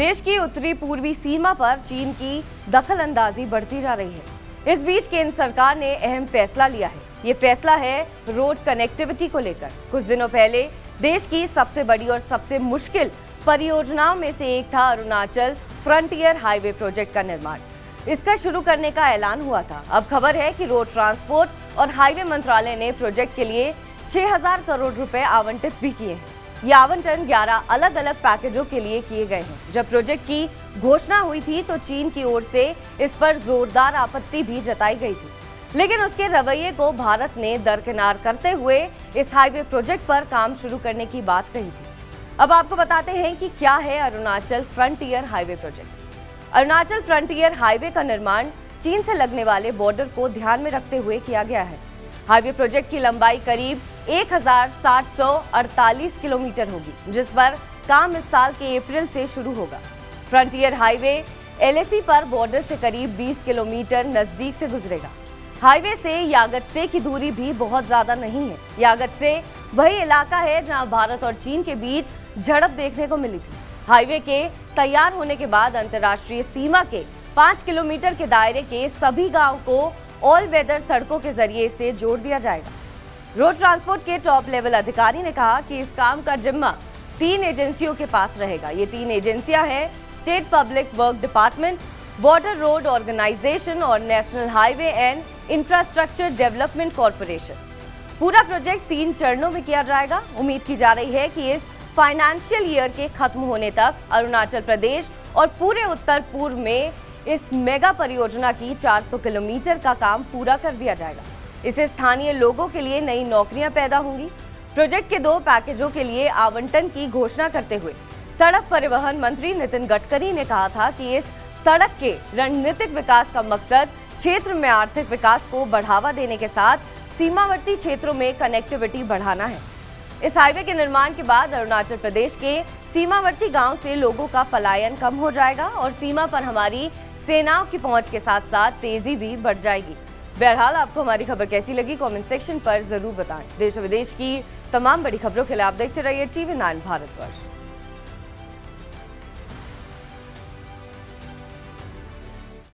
देश की उत्तरी पूर्वी सीमा पर चीन की दखल अंदाजी बढ़ती जा रही है। इस बीच केंद्र सरकार ने अहम फैसला लिया है। ये फैसला है रोड कनेक्टिविटी को लेकर। कुछ दिनों पहले देश की सबसे बड़ी और सबसे मुश्किल परियोजनाओं में से एक था अरुणाचल फ्रंटियर हाईवे प्रोजेक्ट का निर्माण। इसका शुरू करने का ऐलान हुआ था। अब खबर है कि रोड ट्रांसपोर्ट और हाईवे मंत्रालय ने प्रोजेक्ट के लिए 6000 करोड़ रुपए आवंटित भी किए हैं। ये आवंटन 11 अलग अलग पैकेजों के लिए किए गए हैं। जब प्रोजेक्ट की घोषणा हुई थी तो चीन की ओर से इस पर जोरदार आपत्ति भी जताई गई थी, लेकिन उसके रवैये को भारत ने दरकिनार करते हुए इस हाईवे प्रोजेक्ट पर काम शुरू करने की बात कही थी। अब आपको बताते हैं कि क्या है Arunachal frontier highway project. Arunachal frontier highway का निर्माण चीन से लगने वाले बॉर्डर को ध्यान में रखते हुए किया गया है। हाईवे प्रोजेक्ट की लंबाई करीब 1748 किलोमीटर होगी, जिस पर काम इस साल के अप्रैल से शुरू होगा। फ्रंटियर हाईवे एलएसी पर बॉर्डर से करीब 20 किलोमीटर नजदीक से गुजरेगा। हाईवे से यागत्से की दूरी भी बहुत ज्यादा नहीं है। यागत्से वही इलाका है जहां भारत और चीन के बीच झड़प देखने को मिली थी। हाईवे के तैयार होने के बाद अंतर्राष्ट्रीय सीमा के 5 किलोमीटर के दायरे के सभी गांव को ऑल वेदर सड़कों के जरिए से जोड़ दिया जाएगा। रोड ट्रांसपोर्ट के टॉप लेवल अधिकारी ने कहा कि इस काम का जिम्मा 3 एजेंसियों के पास रहेगा। ये 3 एजेंसियां हैं state public work department, border road organisation और national highway and infrastructure development corporation. पूरा प्रोजेक्ट 3 चरणों में किया जाएगा। उम्मीद की जा रही है कि इस फाइनेंशियल ईयर के खत्म होने तक अरुणाचल प्रदेश और पूरे उत्तर पूर्व में इस मेगा परियोजना की 400 किलोमीटर का काम पूरा कर दिया जाएगा। इससे स्थानीय लोगों के लिए नई नौकरियां पैदा होंगी। प्रोजेक्ट के 2 पैकेजों के लिए आवंटन की घोषणा करते हुए सड़क परिवहन मंत्री नितिन गडकरी ने कहा था कि इस सड़क के रणनीतिक विकास का मकसद क्षेत्र में आर्थिक विकास को बढ़ावा देने के साथ सीमावर्ती क्षेत्रों में कनेक्टिविटी बढ़ाना है। इस हाईवे के निर्माण के बाद अरुणाचल प्रदेश के सीमावर्ती गांव से लोगों का पलायन कम हो जाएगा और सीमा पर हमारी सेनाओं की पहुंच के साथ साथ तेजी भी बढ़ जाएगी। बहरहाल आपको हमारी खबर कैसी लगी कमेंट सेक्शन पर जरूर बताएं। देश और विदेश की तमाम बड़ी खबरों के लिए आप देखते रहिए TV9 भारतवर्ष।